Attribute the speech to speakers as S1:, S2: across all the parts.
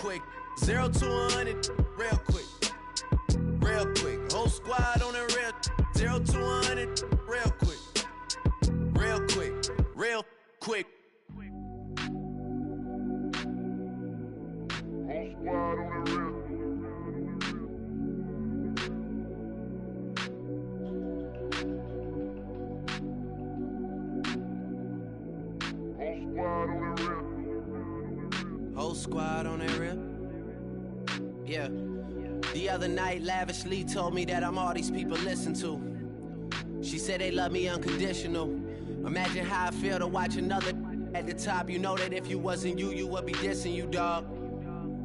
S1: quick. 0 to 100, real quick. Real quick. Whole squad on the real. 0 to 100, real quick. Real quick. Real quick.
S2: Whole squad on the real.
S1: Whole squad on that rip. Yeah. The other night, lavishly told me that I'm all these people listen to. She said they love me unconditional. Imagine how I feel to watch another at the top. You know that if you wasn't you, you would be dissing you, dog.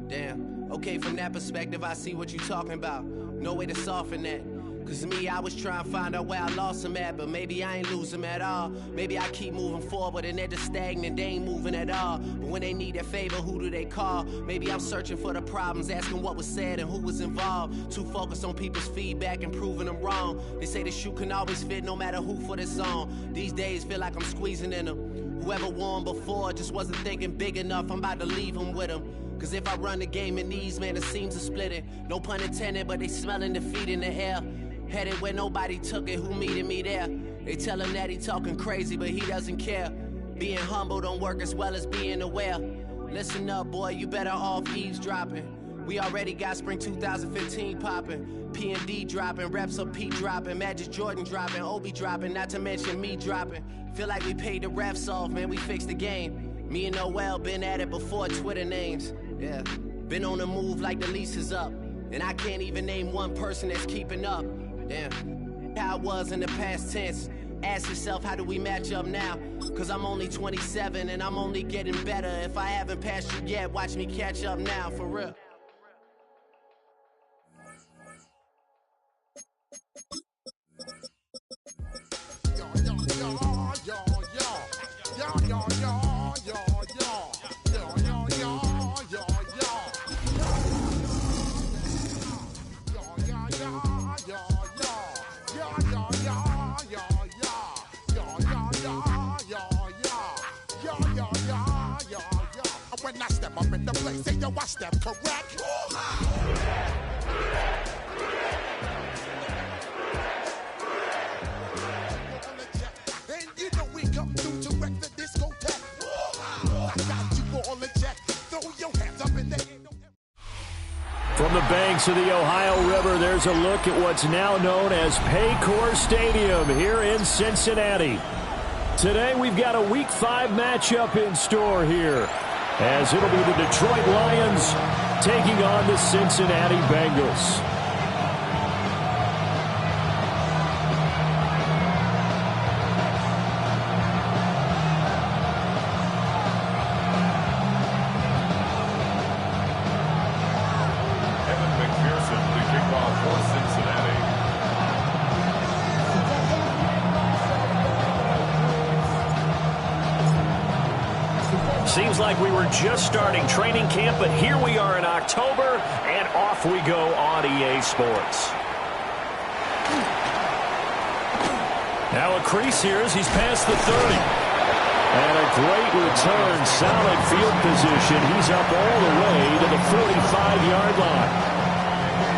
S1: Damn. Okay, from that perspective, I see what you talking about. No way to soften that. Cause me, I was trying to find out where I lost them at, but maybe I ain't lose them at all. Maybe I keep moving forward and they're just stagnant, they ain't moving at all. But when they need a favor, who do they call? Maybe I'm searching for the problems, asking what was said and who was involved. Too focused on people's feedback and proving them wrong. They say the shoe can always fit no matter who for this song. These days feel like I'm squeezing in them. Whoever won before just wasn't thinking big enough, I'm about to leave them with them. Cause if I run the game in these, man, the seams are splitting. No pun intended, but they smelling defeat in the air. Headed where nobody took it, who meeted me there? They tell him that he talking crazy, but he doesn't care. Being humble don't work as well as being aware. Listen up, boy, you better off eavesdropping. We already got spring 2015 popping. P&D dropping, reps up P dropping, Magic Jordan dropping, Obi dropping, not to mention me dropping. Feel like we paid the refs off, man, we fixed the game. Me and Noel been at it before Twitter names. Yeah, been on the move like the lease is up. And I can't even name one person that's keeping up. Damn, how I was in the past tense. Ask yourself, how do we match up now? Cause I'm only 27 and I'm only getting better. If I haven't passed you yet, watch me catch up now, for real.
S3: When I step up in the place, say yo, I step correct. And you know we come through to wreck the discotheque. I got you all in check. Throw your hands up in the air.
S4: From the banks of the Ohio River, there's a look at what's now known as Paycor Stadium here in Cincinnati. Today we've got a Week 5 matchup in store here, as it'll be the Detroit Lions taking on the Cincinnati Bengals. Seems like we were just starting training camp, but here we are in October, and off we go on EA Sports. Now a crease here as he's past the 30. And a great return, solid field position. He's up all the way to the 45-yard line.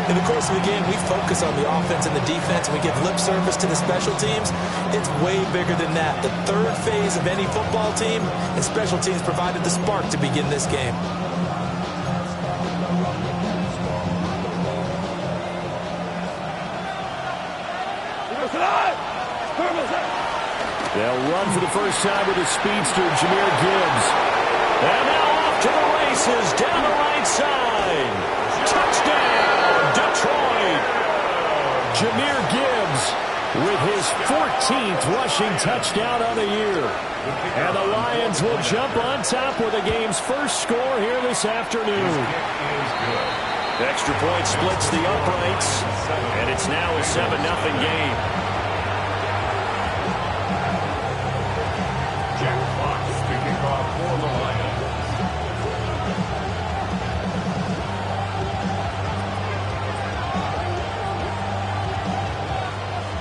S5: In the course of the game, we focus on the offense and the defense, and we give lip service to the special teams. It's way bigger than that. The third phase of any football team, and special teams provided the spark to begin this game.
S4: They'll run for the first time with a speedster, Jahmyr Gibbs. And now off to the races, down the right side. Touchdown, Detroit! Jahmyr Gibbs with his 14th rushing touchdown on the year. And the Lions will jump on top with the game's first score here this afternoon. Extra point splits the uprights, and it's now a 7-0 game.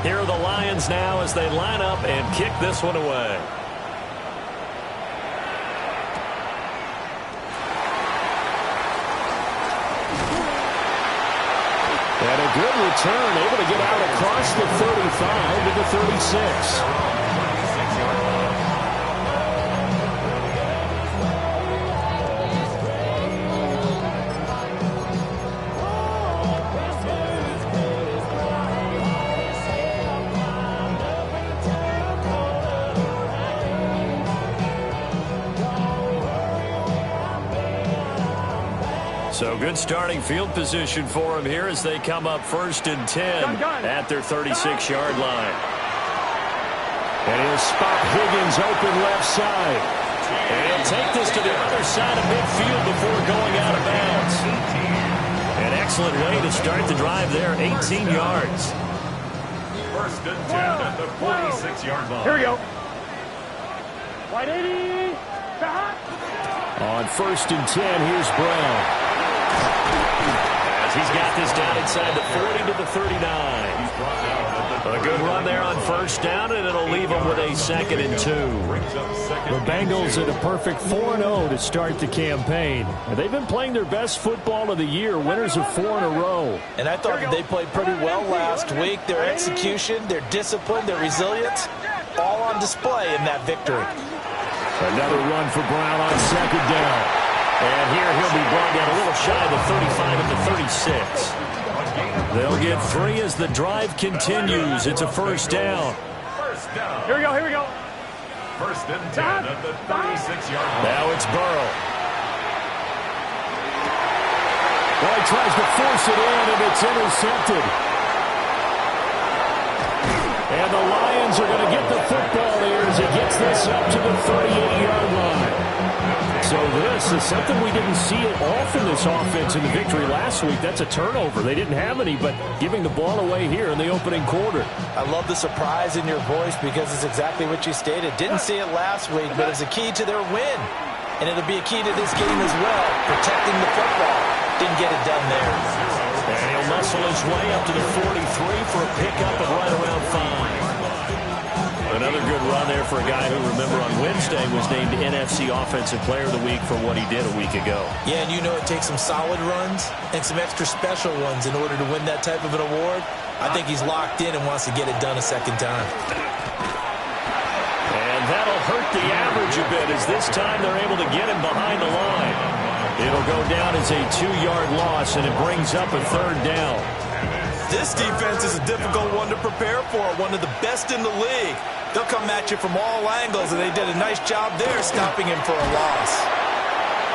S4: Here are the Lions now as they line up and kick this one away. And a good return, able to get out across the 35 to the 36. So good starting field position for him here as they come up 1st and 10 at their 36-yard line. And he'll spot Higgins open left side. And he'll take this to the other side of midfield before going out of bounds. An excellent way to start the drive there, 18 yards.
S2: 1st and 10 at the 46-yard line.
S6: Here we go. Wide 80.
S4: On 1st and 10, here's Brown. As he's got this down inside the 40 to the 39. A good run there on 1st down, and it'll leave them with a 2nd and 2. The Bengals at a perfect 4-0 to start the campaign. And they've been playing their best football of the year, winners of 4 in a row.
S5: And I thought that they played pretty well last week. Their execution, their discipline, their resilience, all on display in that victory.
S4: Another run for Brown on 2nd down. And here he'll be brought down a little shy of the 35 at the 36. They'll get 3 as the drive continues. It's a 1st down.
S6: Here we go, here we go.
S2: 1st and 10 at the 36-yard line.
S4: Now it's Burrow. Well, he tries to force it in, and it's intercepted. And the Lions are going to get the football here as he gets this up to the 38-yard line. So this is something we didn't see it often, this offense in the victory last week. That's a turnover. They didn't have any, but giving the ball away here in the opening quarter.
S5: I love the surprise in your voice because it's exactly what you stated. Didn't see it last week, but it's a key to their win. And it'll be a key to this game as well, protecting the football. Didn't get it done there.
S4: And he'll muscle his way up to the 43 for a pickup of right around 5. Another good run there for a guy who, remember, on Wednesday was named NFC Offensive Player of the Week for what he did a week ago.
S5: Yeah, and you know it takes some solid runs and some extra special ones in order to win that type of an award. I think he's locked in and wants to get it done a 2nd time.
S4: And that'll hurt the average a bit as this time they're able to get him behind the line. It'll go down as a 2-yard loss, and it brings up a 3rd down.
S5: This defense is a difficult one to prepare for, one of the best in the league. They'll come at you from all angles, and they did a nice job there stopping him for a loss.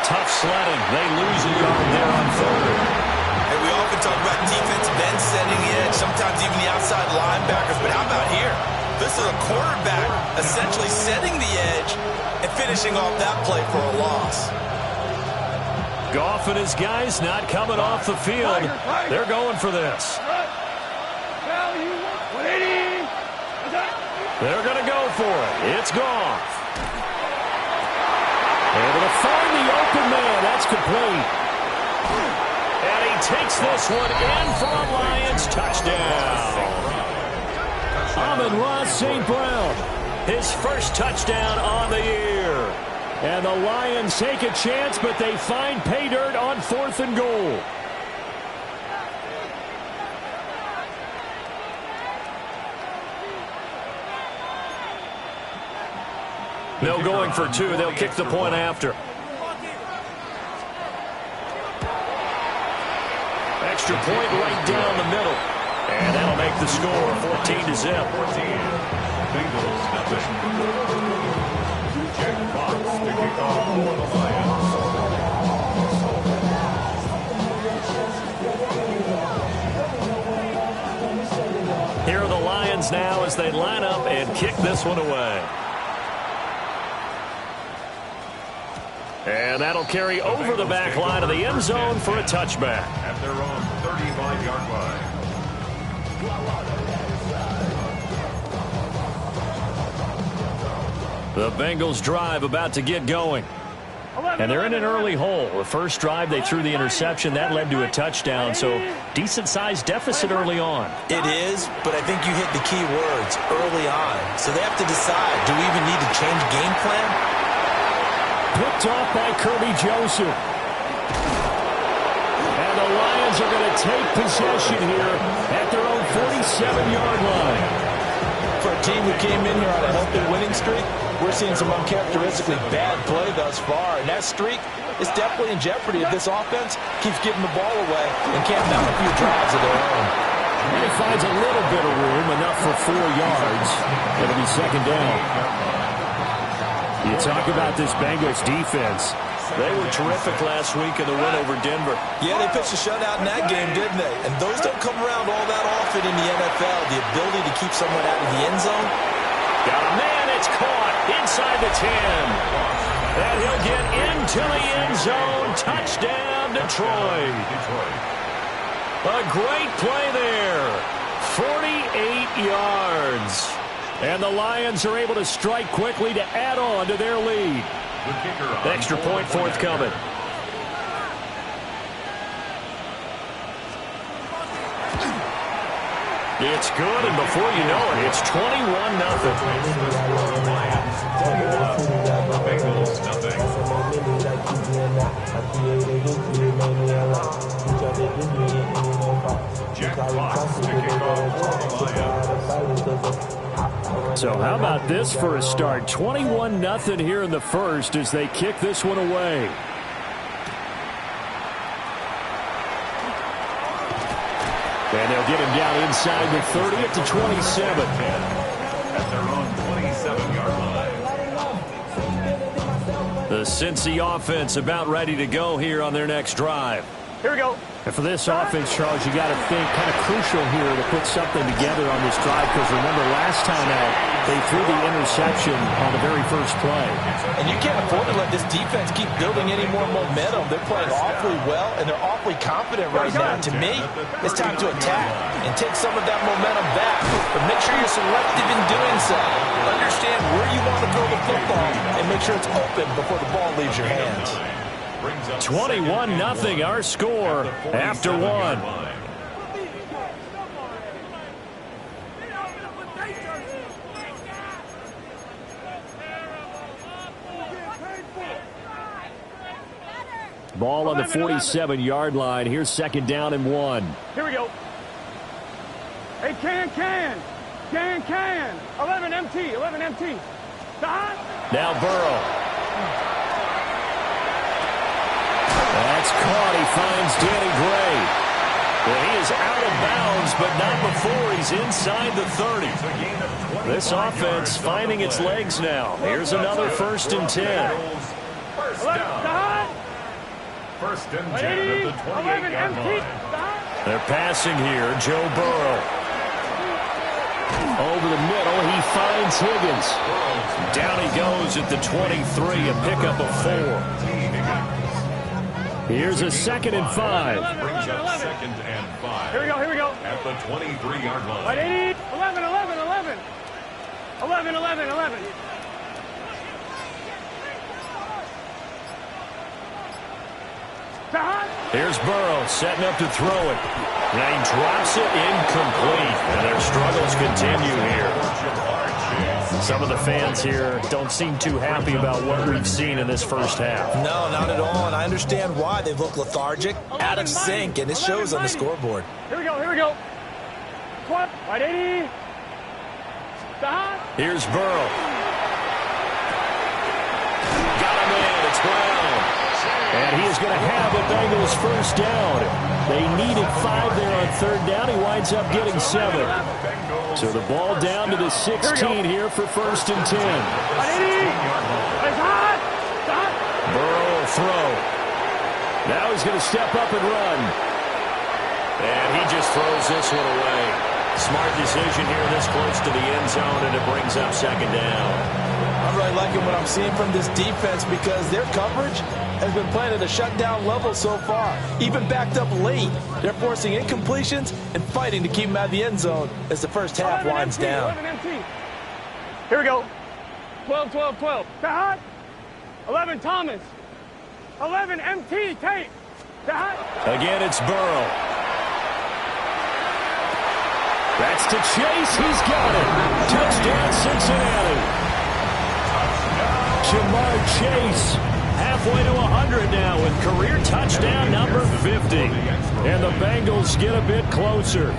S4: Tough sledding. They lose a yard there on 3rd.
S5: And we often talk about defensive ends setting the edge, sometimes even the outside linebackers, but how about here? This is a quarterback essentially setting the edge and finishing off that play for a loss.
S4: Goff and his guys not coming off the field. They're going for this. They're going to go for it. It's Goff. Able to find the open man. That's complete. And he takes this one in for a Lions touchdown. Amon-Ra St. Brown, his 1st touchdown on the year. And the Lions take a chance, but they find pay dirt on 4th and goal. No going for 2. They'll kick the point after. Extra point right down the middle. And that'll make the score 14 to zip.
S2: 14. Bengals nothing. Jack Fox to kick off for the Lions.
S4: Here are the Lions now as they line up and kick this one away. And that'll carry over the back line of the end zone for a touchback.
S2: At their own 35-yard line.
S4: The Bengals drive about to get going. And they're in an early hole. The first drive, they threw the interception. That led to a touchdown, so decent-sized deficit early on.
S5: It is, but I think you hit the key words, early on. So they have to decide, do we even need to change game plan?
S4: Picked off by Kirby Joseph. And And the Lions are going to take possession here at their own 47-yard line.
S5: For a team who came in here on a healthy winning streak, we're seeing some uncharacteristically bad play thus far. And that streak is definitely in jeopardy if this offense keeps giving the ball away and can't mount a few drives of their own.
S4: And he finds a little bit of room, enough for 4 yards. It'll be second down. You talk about this Bengals defense.
S7: They were terrific last week in the win over Denver.
S5: Yeah, they pitched a shutout in that game, didn't they? And those don't come around all that often in the NFL. The ability to keep someone out of the end zone.
S4: Got a man, it's caught inside the 10. And he'll get into the end zone. Touchdown, Detroit. A great play there. 48 yards. And the Lions are able to strike quickly to add on to their lead. Extra point forthcoming. It's good, and before you know it, it's 21-0.
S2: Bengals nothing. Jack Fox to kick off for the Lions.
S4: So how about this for a start? 21-0 here in the first as they kick this one away. And they'll get him down inside the 30 at the 27.
S2: At their own 27-yard line.
S4: The Cincy offense about ready to go here on their next drive.
S6: Here we go.
S4: And for this offense, Charles, you got to think kind of crucial here to put something together on this drive, because remember last time out they threw the interception on the very first play.
S5: And you can't afford to let this defense keep building any more momentum. They're playing awfully well, and they're awfully confident right now. To me, it's time to attack and take some of that momentum back. But make sure you're selective in doing so. Understand where you want to throw the football and make sure it's open before the ball leaves your hands.
S4: 21-0 our score after one. Ball on the 47-yard line. Here's second down and 1.
S6: Here we go. Hey, can. 11 MT.
S4: Now Burrow. That's caught. He finds Danny Gray. Well, he is out of bounds, but not before he's inside the 30. This offense finding its legs now. Here's another 1st and 10.
S2: First down. 1st and 10 at the 28-yard line.
S4: They're passing here. Joe Burrow. Over the middle, he finds Higgins. Down he goes at the 23, a pickup of 4. Here's a 2nd and 5.
S2: Brings up 2nd and 5.
S6: Here we go.
S2: At the 23-yard line.
S6: 11.
S4: Here's Burrow setting up to throw it. And he drops it incomplete. And their struggles continue here. Some of the fans here don't seem too happy about what we've seen in this first half.
S5: No, not at all, and I understand why. They look lethargic, out of sync, and it shows on the scoreboard.
S6: Here we go. Right 80.
S4: Here's Burrow. Got him in. It's Brown. And he is going to have the Bengals first down. They needed 5 there on 3rd down. He winds up getting 7. So the ball down to the 16 here for 1st and 10. Burrow will throw. Now he's going to step up and run. And he just throws this one away. Smart decision here this close to the end zone, and it brings up 2nd down.
S5: I'm really liking what I'm seeing from this defense because their coverage has been playing at a shutdown level so far. Even backed up late, they're forcing incompletions and fighting to keep them out of the end zone as the first half winds down.
S6: 11 MT. Here we go. 12. 11 Thomas. 11 MT. Tate.
S4: Again, it's Burrow. That's to Chase. He's got it. Touchdown, Cincinnati. Jamar Chase halfway to 100 now with career touchdown number 50.
S7: And the Bengals get a bit closer.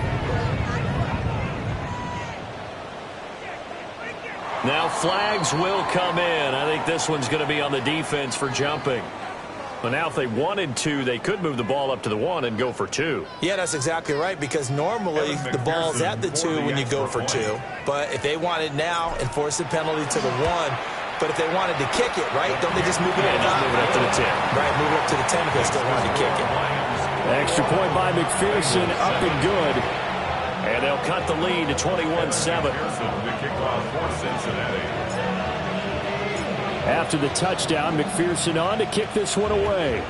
S7: Now flags will come in. I think this one's going to be on the defense for jumping. But now if they wanted to, they could move the ball up to the 1 and go for 2.
S5: Yeah, that's exactly right, because normally the ball's at the 2 when you go for 2. But if they wanted now, enforce the penalty to the 1. But if they wanted to kick it, right, don't they just move it up?
S7: Just move it up to the 10.
S5: Right, move it up to the 10 if they still wanted to kick it.
S7: Extra point by McPherson, up and good. And they'll cut the lead to 21-7. After the touchdown, McPherson on to kick this one away.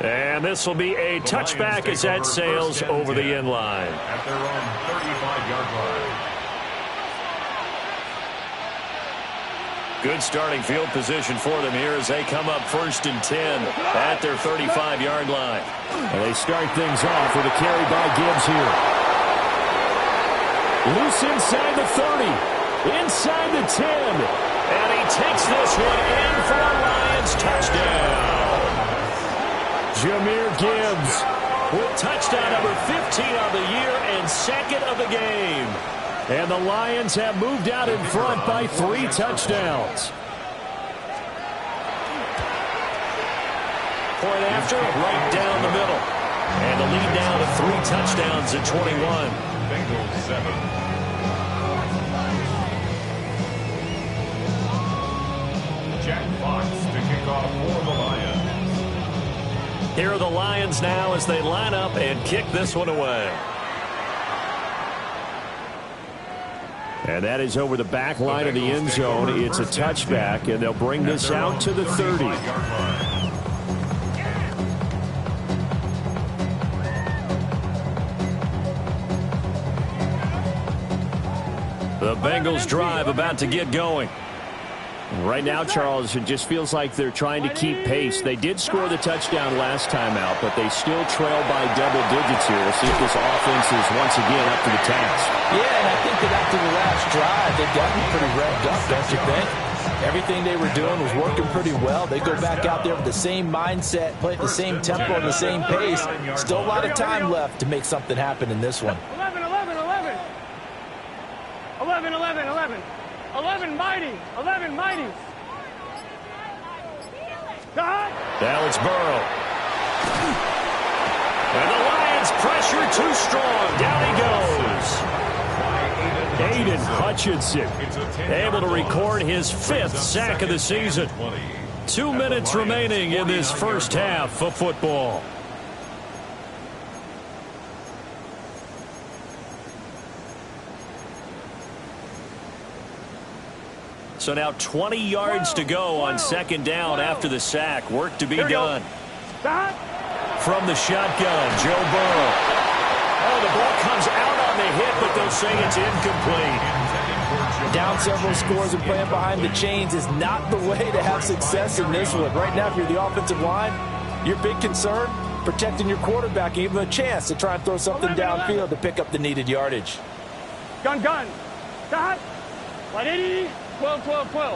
S7: And this will be a touchback as that sails over the end line.
S2: At their own 35-yard line.
S7: Good starting field position for them here as they come up 1st and 10 at their 35-yard line. And they start things off with a carry by Gibbs here. Loose inside the 30. Inside the 10. And he takes this one in for a Lions touchdown. Jahmyr Gibbs with touchdown number 15 on the year and 2nd of the game. And the Lions have moved out in front by 3 touchdowns. Point after, right down the middle. And the lead down to 3 touchdowns at 21.
S2: Bengals 7. Jack Fox to kick off for the Lions.
S7: Here are the Lions now as they line up and kick this one away. And that is over the back line of the end zone. It's a touchback, and they'll bring this out to the 30. The Bengals drive about to get going. Right now, Charles, it just feels like they're trying to keep pace. They did score the touchdown last time out, but they still trail by double digits here. We'll see if this offense is once again up to the task.
S5: Yeah, and I think that after the last drive, they've gotten pretty revved up, don't you think? Everything they were doing was working pretty well. They go back out there with the same mindset, play at the same tempo and the same pace. Still a lot of time left to make something happen in this one.
S6: 11, 11, 11. 11, 11, 11. 11 mighty. 11 mighty.
S7: Now it's Burrow. And the Lions pressure too strong. Down he goes. Aiden Hutchinson able to record his 5th sack of the season. 2 minutes remaining in this first half of football. So now 20 yards to go on 2nd down after the sack. Work to be done. From the shotgun, Joe Burrow. Oh, the ball comes out on the hit, but they'll say it's incomplete.
S5: Down several scores and playing behind the chains is not the way to have success in this one. Right now, if you're the offensive line, your big concern, protecting your quarterback, give him a chance to try and throw something downfield to pick up the needed yardage.
S6: Gun. Stop. 180. 12, 12, 12.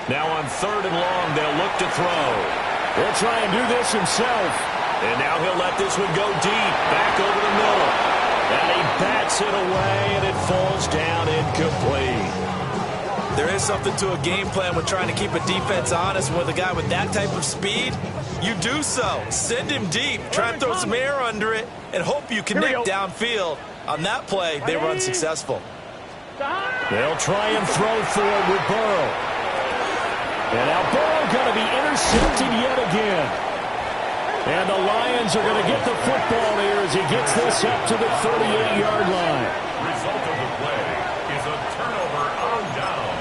S7: Now on 3rd and long, they'll look to throw. He'll try and do this himself. And now he'll let this one go deep, back over the middle. And he bats it away, and it falls down incomplete.
S5: There is something to a game plan with trying to keep a defense honest. With a guy with that type of speed, you do so. Send him deep, try and throw some air under it, and hope you connect downfield. On that play, they were unsuccessful.
S7: They'll try and throw forward with Burrow. And now Burrow going to be intercepted yet again. And the Lions are going to get the football here as he gets this up to the 38-yard line.
S2: Result of the play is a turnover on down.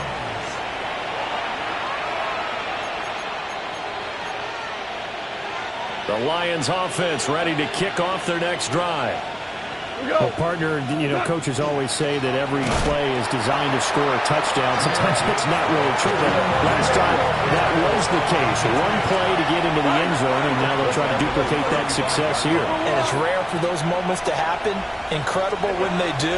S7: The Lions offense ready to kick off their next drive.
S8: Well, partner, coaches always say that every play is designed to score a touchdown. Sometimes it's not really true, but last time that was the case. One play to get into the end zone, and now they'll try to duplicate that success here.
S5: And it's rare for those moments to happen. Incredible when they do.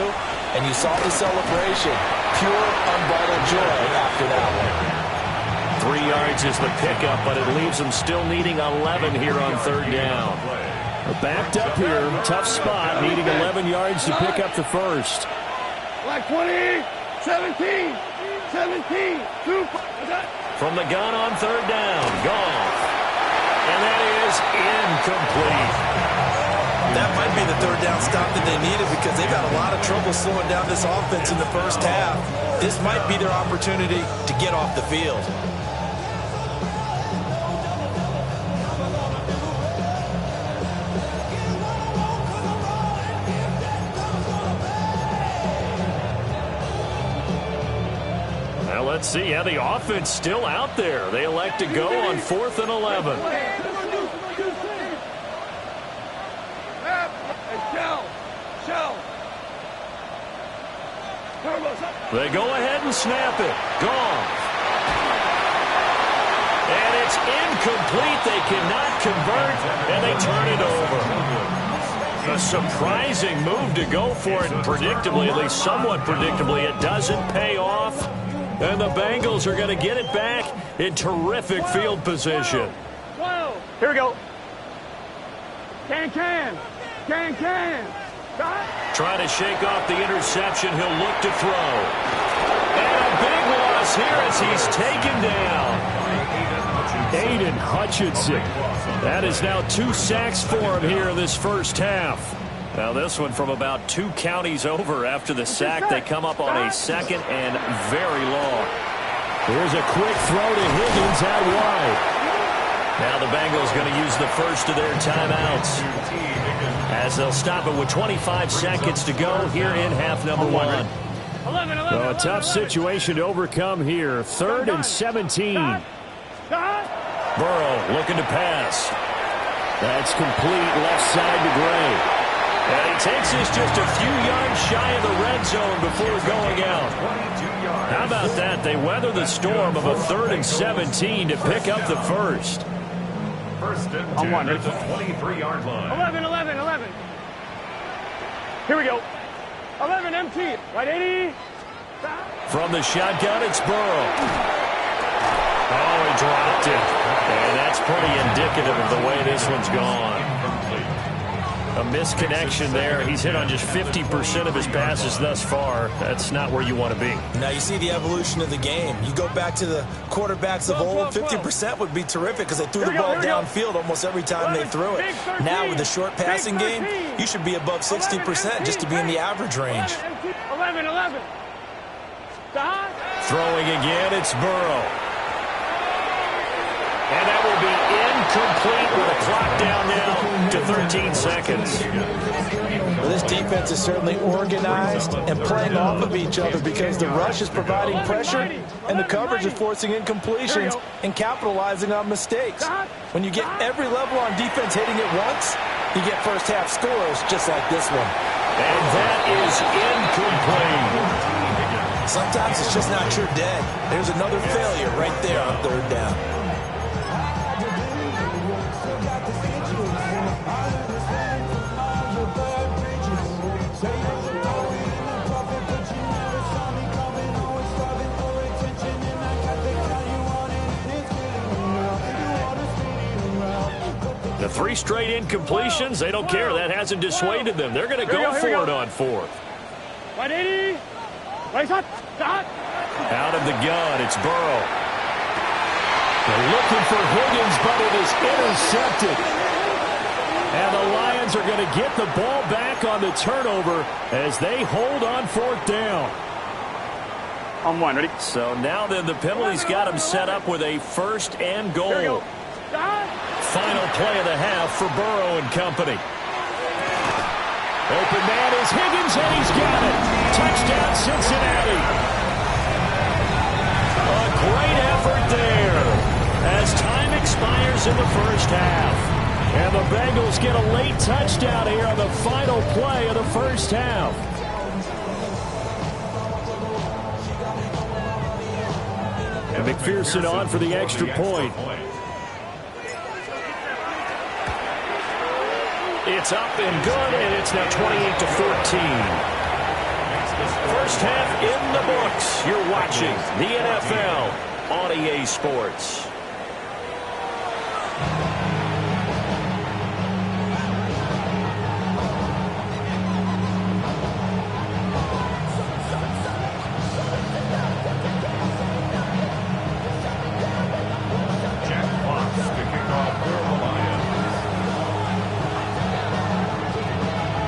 S5: And you saw the celebration. Pure, unbridled joy after that one.
S7: 3 yards is the pickup, but it leaves them still needing 11 here on third down.
S8: They're backed up here. Tough spot, needing 11 yards to pick up the first.
S6: Like 20, 17, 17, 2.
S7: From the gun on third down, Goff. And that is incomplete.
S5: That might be the third down stop that they needed because they got a lot of trouble slowing down this offense in the first half. This might be their opportunity to get off the field.
S7: Well, let's see how the offense still out there. They elect to go on 4th and 11. They go ahead and snap it. Gone. And it's incomplete. They cannot convert, and they turn it over. A surprising move to go for it. Predictably, at least somewhat predictably, it doesn't pay off. And the Bengals are going to get it back in terrific field position.
S6: Here we go. Can.
S7: Trying to shake off the interception. He'll look to throw. And a big loss here as he's taken down.
S8: Aiden Hutchinson. That is now 2 sacks for him here in this first half.
S7: Now this one from about 2 counties over after the sack. They come up on a 2nd and very long.
S8: Here's a quick throw to Higgins out wide.
S7: Now the Bengals going to use the first of their timeouts as they'll stop it with 25 seconds to go here in half number 1.
S8: So a tough situation to overcome here. 3rd and 17.
S7: Burrow looking to pass.
S8: That's complete left side to Gray.
S7: And he takes this just a few yards shy of the red zone before going out. How about that? They weather the storm of a 3rd and 17 to pick up the first.
S2: First and 10 at the 23-yard line.
S6: 11. Here we go. 11 empty. Right 80.
S7: From the shotgun, it's Burrow. Oh, he dropped it. And that's pretty indicative of the way this one's gone. A misconnection there. He's hit on just 50% of his passes thus far. That's not where you want to be.
S5: Now you see the evolution of the game. You go back to the quarterbacks of old, 50% would be terrific because they threw the ball downfield almost every time they threw it. Now with the short passing game, you should be above 60% just to be in the average range.
S6: 11.
S7: Throwing again, it's Burrow. And that will be incomplete with a clock down now to 13 seconds.
S5: Well, this defense is certainly organized and playing off of each other because the rush is providing pressure and the coverage is forcing incompletions and capitalizing on mistakes. When you get every level on defense hitting it once, you get first half scores just like this one.
S7: And that is incomplete.
S5: Sometimes it's just not your day. There's another failure right there on third down.
S7: The 3 straight incompletions, they don't care. That hasn't dissuaded them. They're going to go for it on 4th.
S6: Right 80. Right shot.
S7: Out of the gun, it's Burrow.
S8: They're looking for Higgins, but it is intercepted. And the Lions are going to get the ball back on the turnover as they hold on 4th down.
S6: On 1, ready?
S7: So now then the penalty's got him set up with a 1st and goal. Final play of the half for Burrow and company.
S8: Open man is Higgins, and he's got it. Touchdown, Cincinnati.
S7: A great effort there as time expires in the first half.
S8: And the Bengals get a late touchdown here on the final play of the first half. And McPherson on for the extra point.
S7: It's up and good, and it's now 28-14. First half in the books. You're watching the NFL on
S4: EA Sports.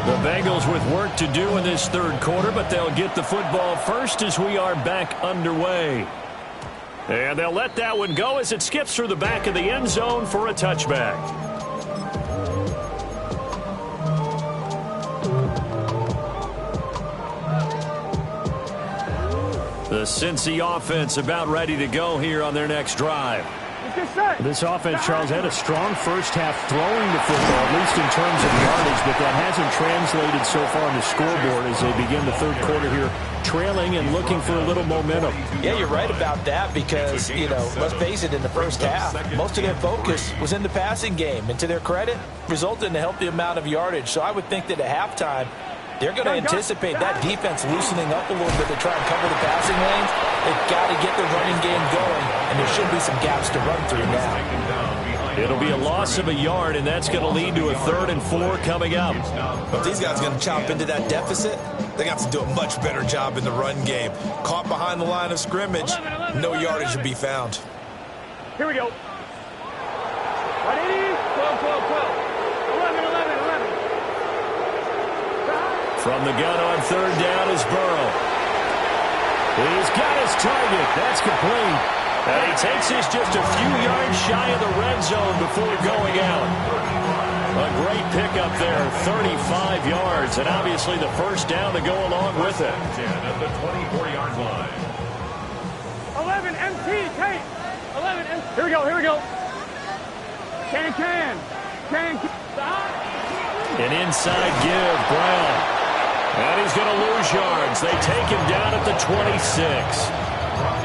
S4: The Bengals with work to do in this third quarter, but they'll get the football first as we are back underway. And they'll let that one go as it skips through the back of the end zone for a touchback. The Cincy offense about ready to go here on their next drive.
S8: This offense, Charles, had a strong first half throwing the football, at least in terms of yardage, but that hasn't translated so far on the scoreboard as they begin the third quarter here, trailing and looking for a little momentum.
S5: Yeah, you're right about that because, let's face it, in the first half, most of their focus was in the passing game. And to their credit, resulted in a healthy amount of yardage. So I would think that at halftime, they're going to anticipate that defense loosening up a little bit to try and cover the passing lanes. They've got to get the running game going, and there should be some gaps to run through now.
S4: It'll be a loss of a yard, and that's going to lead to a 3rd and 4 coming up.
S5: But these guys are going to chop into that deficit. They got to do a much better job in the run game. Caught behind the line of scrimmage, no yardage to be found.
S6: Here we go. 180, 12, 12, 12. 11, 11, 11.
S4: From the gun on 3rd down is Burrow. He's got his target. That's complete. And he takes this just a few yards shy of the red zone before going out. A great pickup there, 35 yards, and obviously the first down to go along with it.
S2: At the 24-yard line.
S6: 11 MT, Tate. 11 MT. Here we go, here we go. Can.
S4: An inside give, Brown. And he's going to lose yards. They take him down at the 26.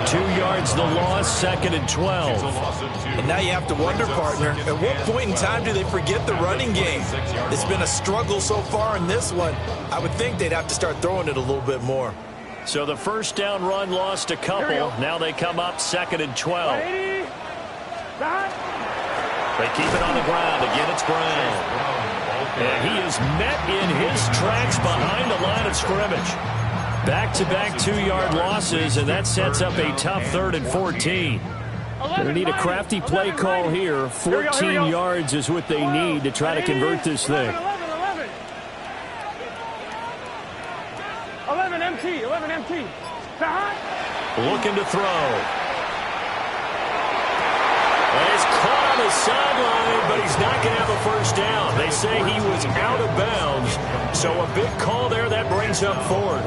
S4: 2 yards the loss, 2nd and 12.
S5: And now you have to wonder, partner, at what point in time do they forget the running game? It's been a struggle so far in this one. I would think they'd have to start throwing it a little bit more.
S4: So the first down run lost a couple. Now they come up 2nd and 12. They keep it on the ground. Again, it's Brown. And he is met in his tracks behind the line of scrimmage. Back-to-back 2-yard losses, and that sets up a tough 3rd and 14.
S8: Going to need a crafty play call here. 14 yards is what they need to try to convert this thing.
S6: 11 MT.
S4: Looking to throw. And he's caught on the sideline, but he's not going to have a first down. They say he was out of bounds, so a big call there that brings up 4th.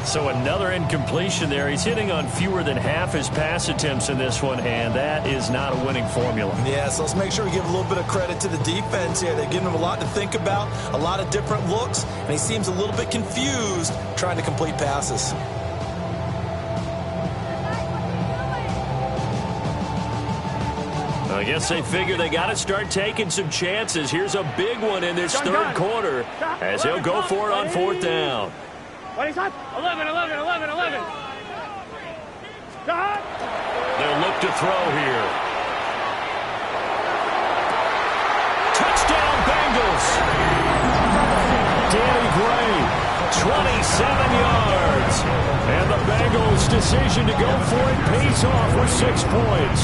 S4: So another incompletion there. He's hitting on fewer than half his pass attempts in this one, and that is not a winning formula.
S5: Yeah, so let's make sure we give a little bit of credit to the defense here. They're giving him a lot to think about, a lot of different looks, and he seems a little bit confused trying to complete passes.
S4: I guess they figure they got to start taking some chances. Here's a big one in this third quarter as he'll go for it on 4th down.
S6: 11.
S4: They'll look to throw here. Touchdown Bengals. Danny Gray, 27 yards. And the Bengals' decision to go for it pays off with 6 points.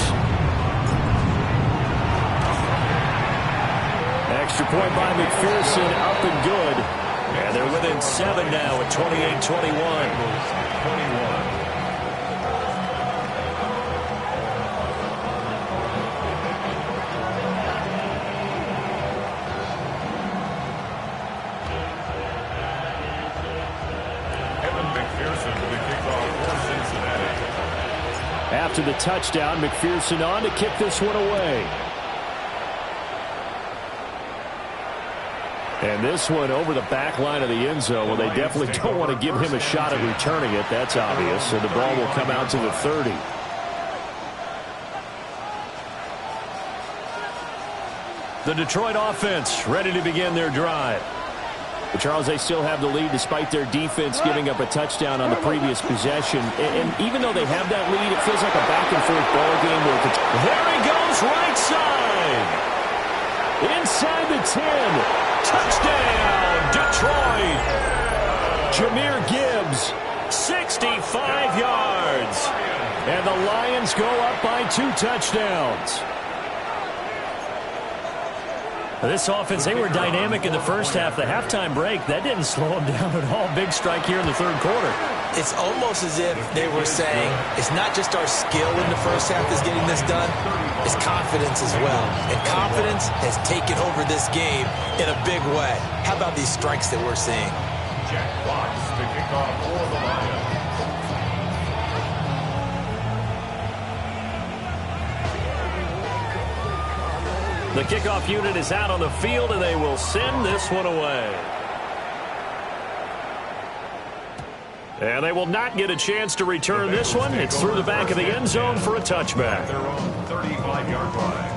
S4: Extra point by McPherson, up and good. And they're within 7 now at 28-21.
S8: After the touchdown, McPherson on to kick this one away. And this one over the back line of the end zone. Well, they definitely don't want to give him a shot at returning it. That's obvious. So the ball will come out to the 30. The
S4: Detroit offense ready to begin their drive.
S8: But Charles, they still have the lead despite their defense giving up a touchdown on the previous possession. And even though they have that lead, it feels like a back-and-forth ball game.
S4: There he goes, right side.
S8: Inside the 10.
S4: Touchdown, Detroit.
S8: Jahmyr Gibbs.
S4: 65 yards.
S8: And the Lions go up by 2 touchdowns.
S7: This offense, they were dynamic in the first half. The halftime break, that didn't slow them down at all. Big strike here in the third quarter.
S5: It's almost as if they were saying, it's not just our skill in the first half that's getting this done, it's confidence as well. And confidence has taken over this game in a big way. How about these strikes that we're seeing?
S2: Jack Fox to kick off for the Lions.
S7: The kickoff unit is out on the field, and they will send this one away.
S8: And they will not get a chance to return this one. It's through the back of the end zone for a touchback.
S2: Their own 35-yard line.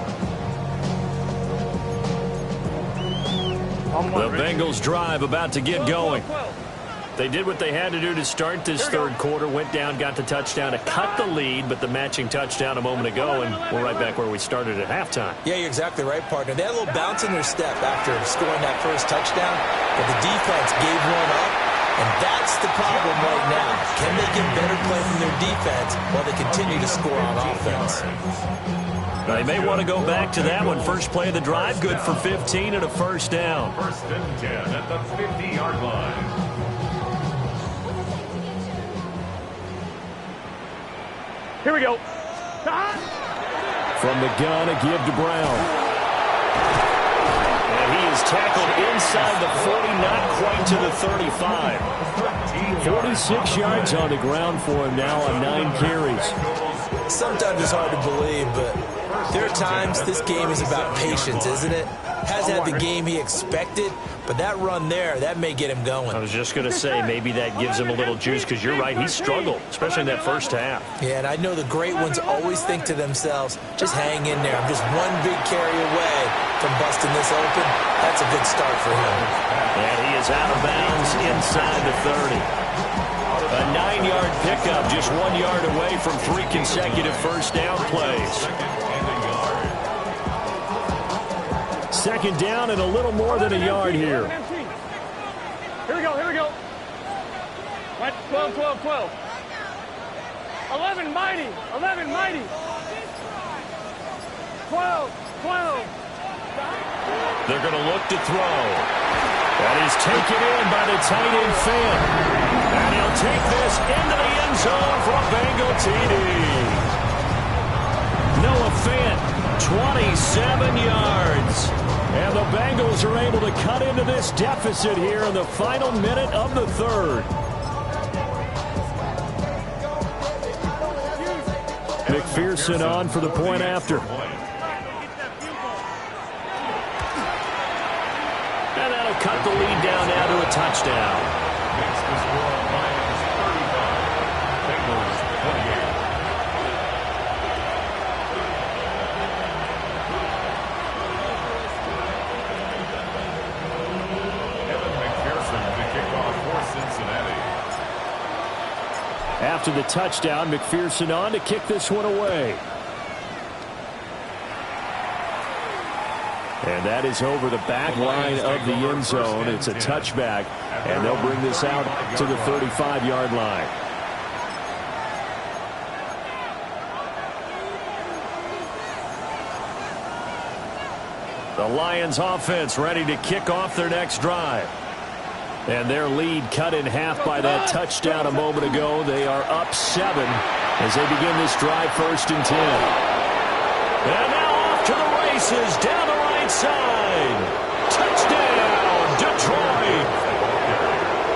S8: The Bengals drive about to get going. They did what they had to do to start this third quarter, went down, got the touchdown to cut the lead, but the matching touchdown a moment ago, and we're right back where we started at halftime.
S5: Yeah, you're exactly right, partner. They had a little bounce in their step after scoring that first touchdown, but the defense gave one up, and that's the problem right now. Can they get better play from their defense while they continue to score on offense?
S7: They may want to go back to that one. First play of the drive, good for 15 and a first down.
S2: First and 10 at the 50-yard line.
S6: Here we go.
S8: From the gun, a give to Brown.
S7: And he is tackled inside the 40, not quite to the 35.
S8: 46 yards on the ground for him now on 9 carries.
S5: Sometimes it's hard to believe, but there are times this game is about patience, isn't it? Hasn't had the game he expected, but that run there, that may get him going.
S7: I was just going to say, maybe that gives him a little juice, because you're right, he struggled, especially in that first half.
S5: Yeah, and I know the great ones always think to themselves, just hang in there. I'm just one big carry away from busting this open. That's a good start for him.
S7: And he is out of bounds inside the 30. A 9-yard pickup, just 1 yard away from 3 consecutive first down plays.
S8: Second down and a little more than a yard here.
S6: Here we go, here we go. 12, 12, 12. 11 mighty, 11 mighty. 12, 12.
S7: They're going to look to throw. That is taken in by the tight end Fant. And he'll take this into the end zone for a Bengal TD. Noah Fant, 27 yards.
S8: And the Bengals are able to cut into this deficit here in the final minute of the third. McPherson on for the point after.
S7: And that'll cut the lead down now to a touchdown.
S2: Makes the score Lions 35, Bengals 28.
S8: After the touchdown, McPherson on to kick this one away. And that is over the back line of the end zone. It's a touchback, and they'll bring this out to the 35-yard line. The Lions offense ready to kick off their next drive. And their lead cut in half by that touchdown a moment ago. They are up 7 as they begin this drive, 1st and 10.
S7: And now off to the races, down the right side. Touchdown, Detroit.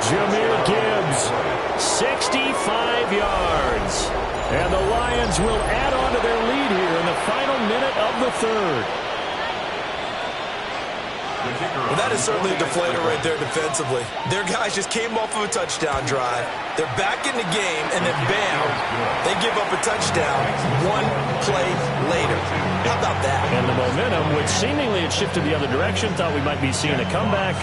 S8: Jahmyr Gibbs,
S7: 65 yards.
S8: And the Lions will add on to their lead here in the final minute of the third.
S5: Well, that is certainly a deflator right there defensively. Their guys just came off of a touchdown drive. They're back in the game, and then bam, they give up a touchdown one play later. How about that?
S8: And the momentum, which seemingly had shifted the other direction, thought we might be seeing a comeback.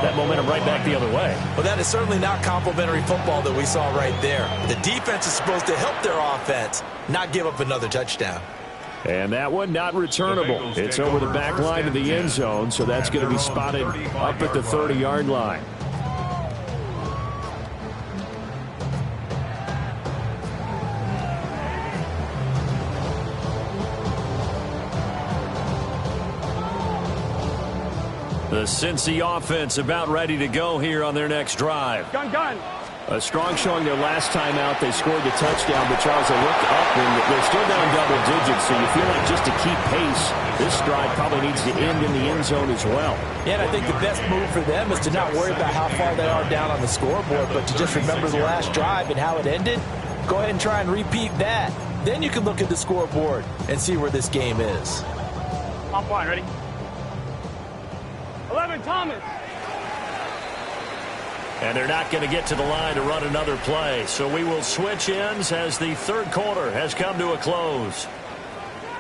S8: That momentum right back the other way.
S5: Well, that is certainly not complimentary football that we saw right there. The defense is supposed to help their offense, not give up another touchdown.
S8: And that one not returnable. It's over the back line of the end zone, so that's going to be spotted up at the 30-yard line. The Cincy offense about ready to go here on their next drive.
S6: Gun.
S8: A strong showing their last time out. They scored the touchdown, but Charles, they looked up and they're still down double digits, so you feel like just to keep pace, this drive probably needs to end in the end zone as well.
S5: Yeah, and I think the best move for them is to not worry about how far they are down on the scoreboard, but to just remember the last drive and how it ended. Go ahead and try and repeat that. Then you can look at the scoreboard and see where this game is.
S6: On point, ready? 11, Thomas.
S8: And they're not going to get to the line to run another play. So we will switch ends as the third quarter has come to a close.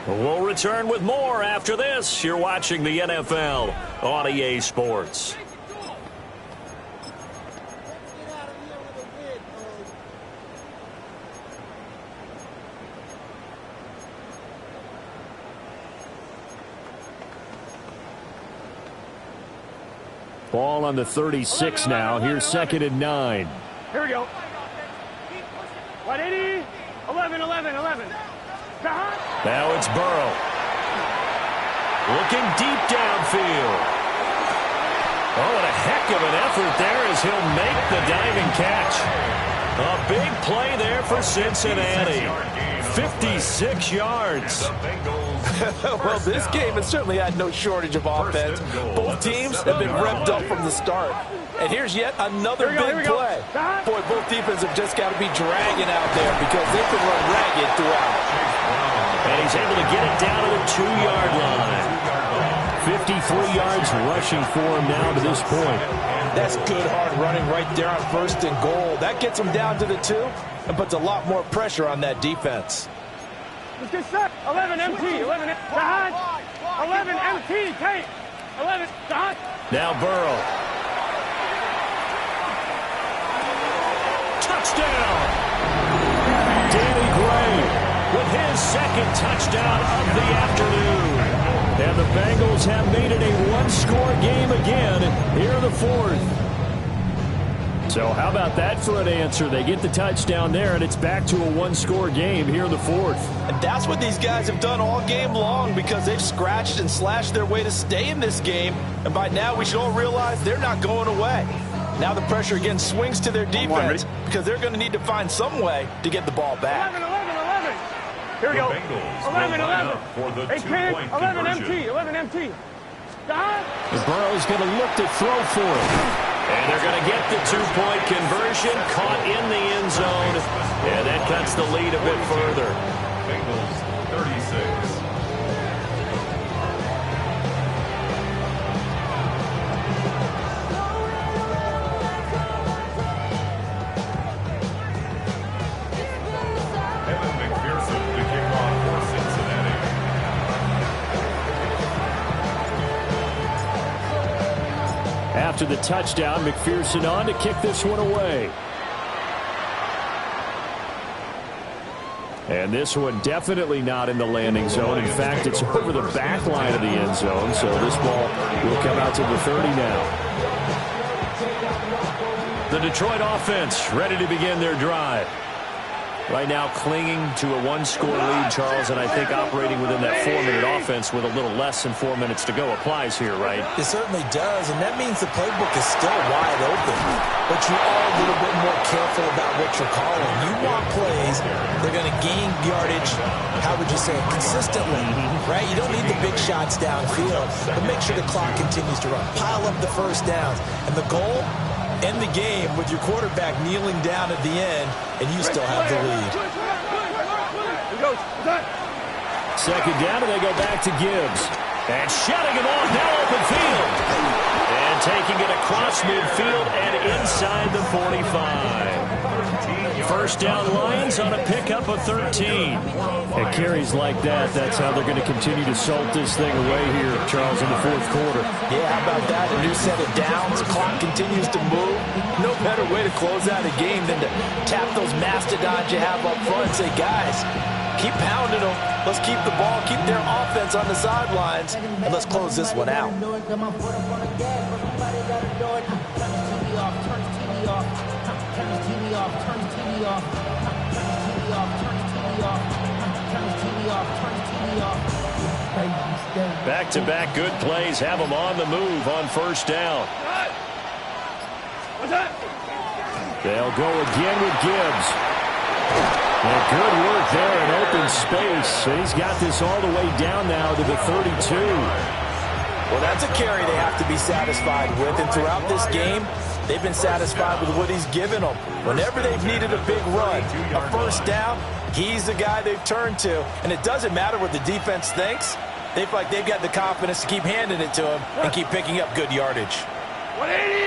S8: We'll return with more after this. You're watching the NFL on EA Sports. Ball on the 36 now. Here's 2nd and 9.
S6: Here we go. 180. 11.
S8: Now it's Burrow. Looking deep downfield. Oh, and a heck of an effort there as he'll make the diving catch. A big play there for Cincinnati. 56 yards.
S5: Well, this game has certainly had no shortage of offense. Both teams have been revved up from the start. And here's yet another big play. Boy, both defenses have just got to be dragging out there because they can run ragged throughout.
S8: And he's able to get it down to the 2-yard line. 53 yards rushing for him now to this point.
S5: That's good hard running right there on 1st and goal. That gets him down to the 2 and puts a lot more pressure on that defense.
S6: Let's get set. 11 MT. 11 MT. Kate. 11.
S8: Now Burrow. Touchdown. Danny Gray with his 2nd touchdown of the afternoon. And the Bengals have made it a one-score game again here in the 4th. So how about that for an answer? They get the touchdown there, and it's back to a one-score game here in the 4th.
S5: And that's what these guys have done all game long because they've scratched and slashed their way to stay in this game. And by now, we should all realize they're not going away. Now the pressure again swings to their defense because they're going to need to find some way to get the ball back.
S6: 11. Here we go. 11.
S2: For the
S6: 8-10. 11 MT. 11 MT.
S8: Burrow's going to look to throw for it. And they're going to get the 2-point conversion, caught in the end zone. And that cuts the lead a bit further.
S2: Bengals 36.
S8: After the touchdown, McPherson on to kick this one away. And this one definitely not in the landing zone. In fact, it's over the back line of the end zone, so this ball will come out to the 30 now. The Detroit offense ready to begin their drive. Right now clinging to a one-score lead, Charles, and I think operating within that 4-minute offense with a little less than 4 minutes to go applies here, right?
S5: It certainly does, and that means the playbook is still wide open. But you are a little bit more careful about what you're calling. You want plays, they're going to gain yardage, how would you say it, consistently, right? You don't need the big shots downfield, but make sure the clock continues to run. Pile up the first downs. And the goal? End the game with your quarterback kneeling down at the end, and you still have the lead.
S8: 2nd down, and they go back to Gibbs.
S4: And shutting him off now open field. And taking it across midfield and inside the 45. First down Lions on a pickup of 13.
S8: At carries like that, that's how they're going to continue to salt this thing away here, Charles, in the fourth quarter.
S5: Yeah, how about that? A new set of downs. Clock continues to move. No better way to close out a game than to tap those mastodons you have up front and say, guys, keep pounding them. Let's keep the ball, keep their offense on the sidelines, and let's close this one out.
S4: Back-to-back good plays have them on the move on first down.
S8: They'll go again with Gibbs. And good work there in open space. And he's got this all the way down now to the 32.
S5: Well, that's a carry they have to be satisfied with. And throughout this game, they've been satisfied with what he's given them. Whenever they've needed a big run, a first down, he's the guy they've turned to. And it doesn't matter what the defense thinks. They feel like they've got the confidence to keep handing it to him and keep picking up good yardage.
S6: 180!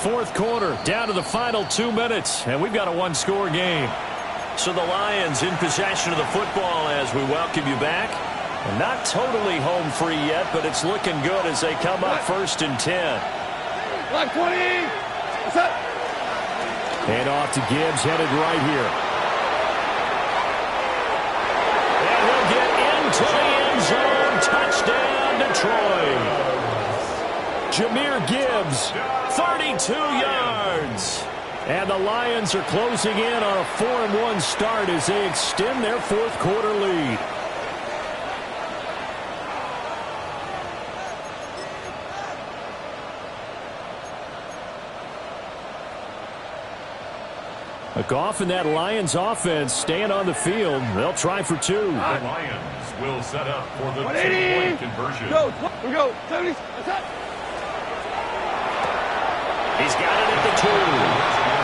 S8: Fourth quarter, down to the final 2 minutes, and we've got a one-score game.
S4: So the Lions in possession of the football as we welcome you back. And not totally home free yet, but it's looking good as they come up first and 10.
S6: Block 20! What's up?
S8: And off to Gibbs, headed right here.
S4: And he'll get into the end zone. Touchdown, Detroit.
S8: Jahmyr Gibbs,
S4: 32 yards.
S8: And the Lions are closing in on a 4-1 start as they extend their fourth quarter lead. A Goff and that Lions offense staying on the field. They'll try for two.
S2: The Lions will set up for the two-point conversion.
S6: Go, we go. 70. What's up?
S4: He's got it at the 2.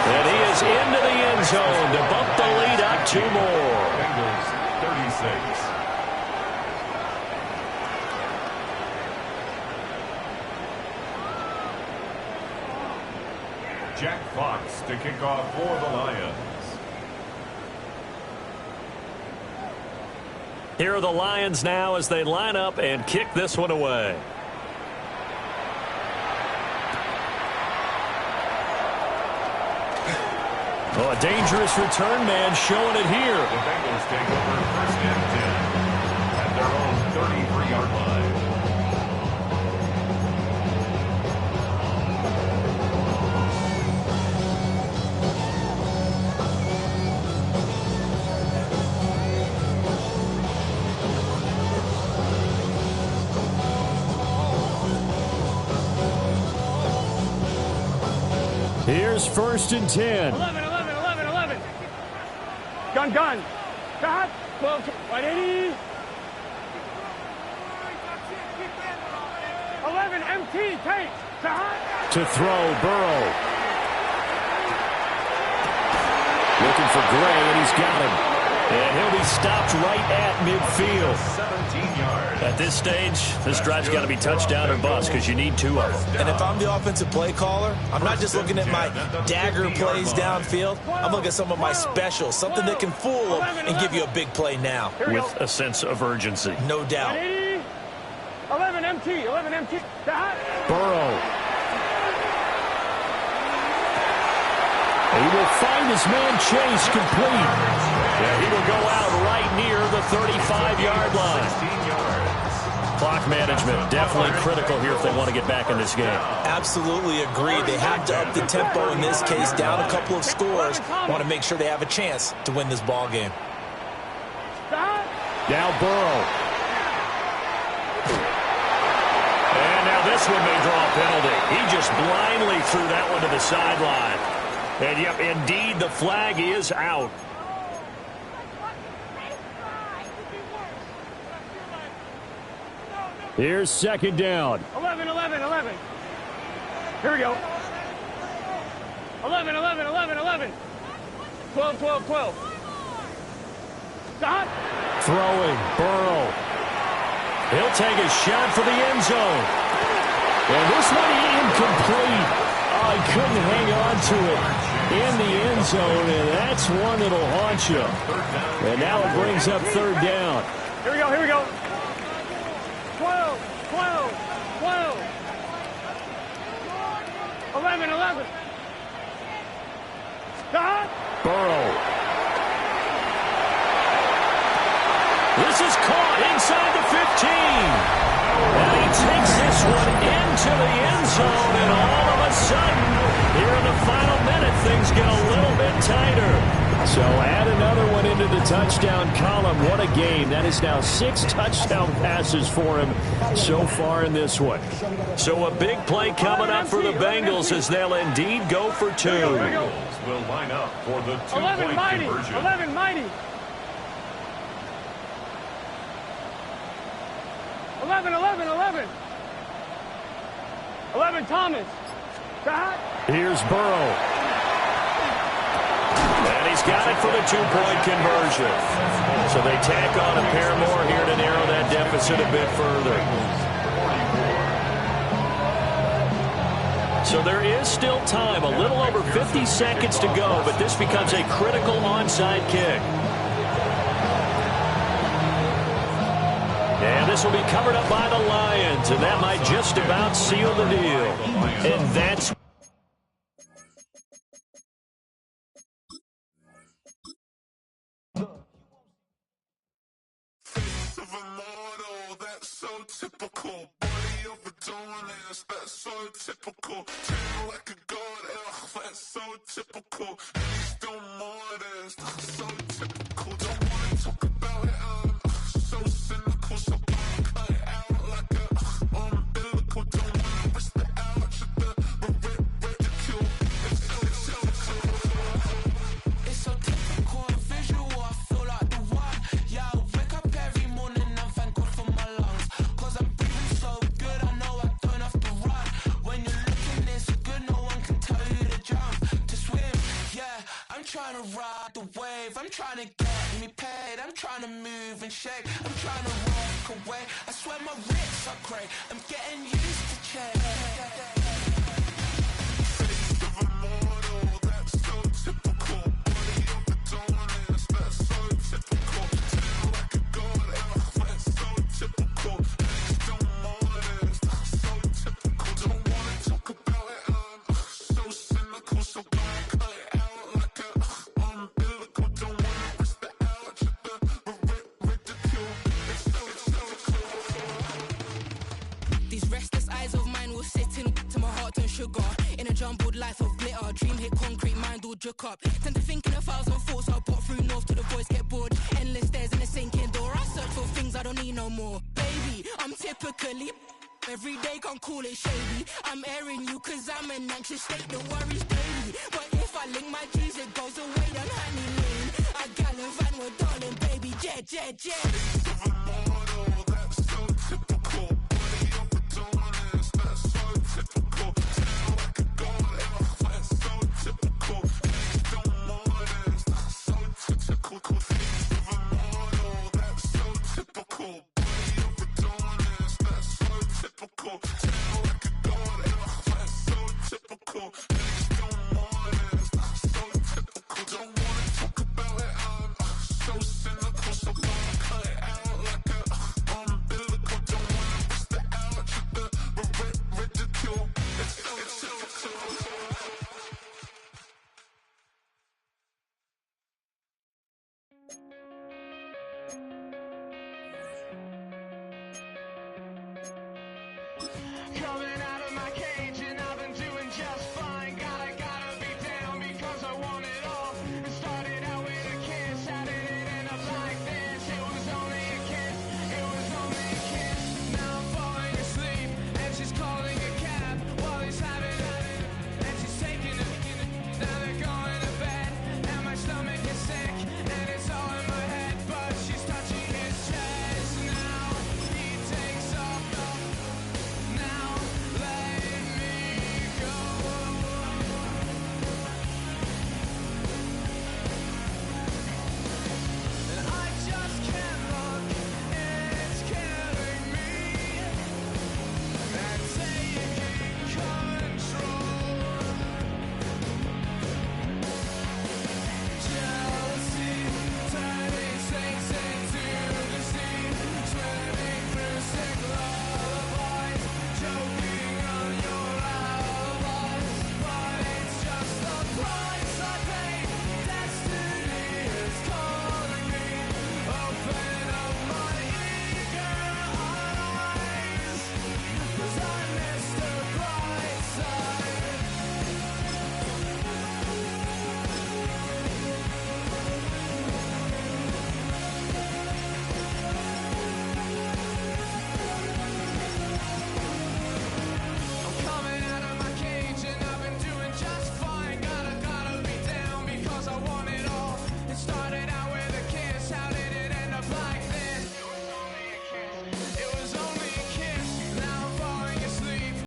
S4: And he is into the end zone to bump the lead up 2 more.
S2: Bengals 36. Jack Fox to kick off for the Lions.
S4: Here are the Lions now as they line up and kick this one away.
S8: Oh, a dangerous return man showing it here.
S2: The Bengals take over first and 10 at their own 33-yard line.
S8: Here's first and 10.
S6: 11. Gun. Cut. 12. 180. 11. MT. Take.
S8: To throw, Burrow. Looking for Gray, and he's got him.
S4: And he'll be stopped right at midfield.
S2: 17 yards.
S4: At this stage, this drive's got to be touchdown or bust because you need 2 of them.
S5: And if I'm the offensive play caller, I'm not just looking at my dagger plays downfield. I'm looking at some of my specials, something that can fool them and give you a big play now.
S4: With a sense of urgency.
S5: No doubt.
S6: 11 MT.
S8: Burrow. He will find his man Chase complete.
S4: Yeah, he will go out right near the 35-yard line.
S2: 16 yards.
S4: Clock management definitely critical here if they want to get back in this game.
S5: Absolutely agree. They have to up the tempo in this case, down a couple of scores. Want to make sure they have a chance to win this ball game.
S8: Now Burrow.
S4: And now this one may draw a penalty. He just blindly threw that one to the sideline. And yep, indeed, the flag is out.
S8: Here's second down.
S6: 11. Here we go. 11. 12, 12, 12. Dot.
S7: Throwing, Burrow. He'll take a shot for the end zone. And this one incomplete. Oh, he couldn't hang on to it in the end zone, and that's one that'll haunt you. And now it brings up third down.
S6: Here we go, here we go. 12, 12, 12. 11, 11. Dot.
S7: Burrow. This is caught inside the 15. And he takes this one into the end zone, and all of a sudden, here in the final minute, things get a little bit tighter. So add another one into the touchdown column. What a game. That is now 6 touchdown passes for him so far in this one. So a big play coming up for the Bengals as they'll indeed go for 2.
S2: Bengals will line up for the 2-point conversion.
S6: 11 mighty. 11, 11, 11. 11 Thomas. Dot.
S7: Here's Burrow. And he's got it for the 2-point conversion. So they tack on a pair more here to narrow that deficit a bit further. So there is still time, a little over 50 seconds to go, but this becomes a critical onside kick. And this will be covered up by the Lions, and that might just about seal the deal. And that's...
S3: Typical body of Adonis, that's so typical. Treat like a god, that's so typical. He's still modest, so typical. Don't wanna talk about it, so cynical. So cut it out like a umbilical. Don't wanna risk it out, ridicule. It's so typical and visual, I feel like the one. Yeah, I wake up every morning and thank God for my lungs. I'm trying to ride the wave, I'm trying to get me paid, I'm trying to move and shake, I'm trying to walk away, I swear my wrists are great, I'm getting used to change. Face of a mortal, that's so typical. Body of Adonis, that's so typical. Feel like a god, that's so typical. Still modest, so typical. Don't wanna talk about it, so cynical, so don't cut it out.
S9: Sugar in a jumbled life of glitter, dream hit concrete, mind all jerk up. Tend to think in 1,000 thoughts. I'll pop through north till the boys get bored. Endless stairs in a sinking door. I search for things I don't need no more. Baby, I'm typically every day, can't call it shady. I'm airing you cause I'm an anxious state, the worries daily. But if I link my G's, it goes away down honey lane. I gallivant with darling, baby, jet, jet, jet.